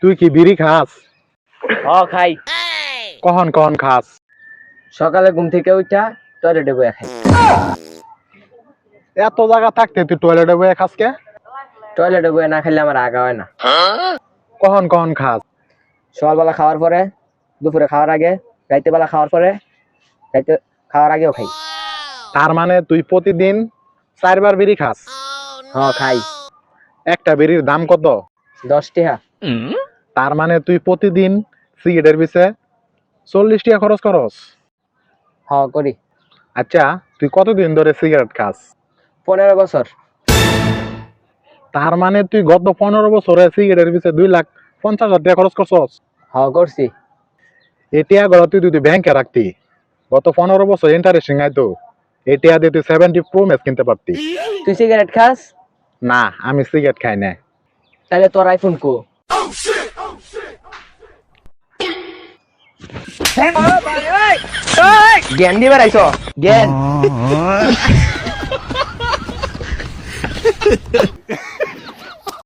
তুই কি বিড়ি খাস? খাই। কখন কখন খাস? সকালে ঘুম থেকে উঠা টয়লেটে বইয়া খাই। এত জায়গা থাকতে তুই টয়লেটে বসে খাস কে? টয়লেটে বইয়া না খাইলে আমার আগা হয় না। কখন কখন খাস? সকালবেলা খাওয়ার পরে, দুপুরে খাওয়ার আগে, রাইতে বেলা খাওয়ার পরে, রাইতে খাওয়ার আগেও খাই। তার মানে তুই প্রতিদিন 4 বার বিড়ি খাস? খাই। একটা বিড়ির দাম কত? 10 টাকা। তার মানে তুই প্রতিদিন সিগারেটের পিছে 40 টাকা খরচ করস? করি। আচ্ছা, তুই কতদিন ধরে সিগারেট খাস? 15 বছর। তার মানে তুই গত 15 বছরে সিগারেটের পিছে 2,50,000 টাকা খরচ করছস? করছি। এটা গড়া তুই ব্যাংকে রাখতি, গত 15 বছর ইন্টারেস্টিং আইতো, এটা দিয়ে তুই 70 প্রো ম্যাক্স কিনতে পারতি। তুই সিগারেট খাস? না, আমি সিগারেট খাই না। তাহলে তোর আইফোন কো? জ্ঞান দিবার আইছো? জ্ঞান।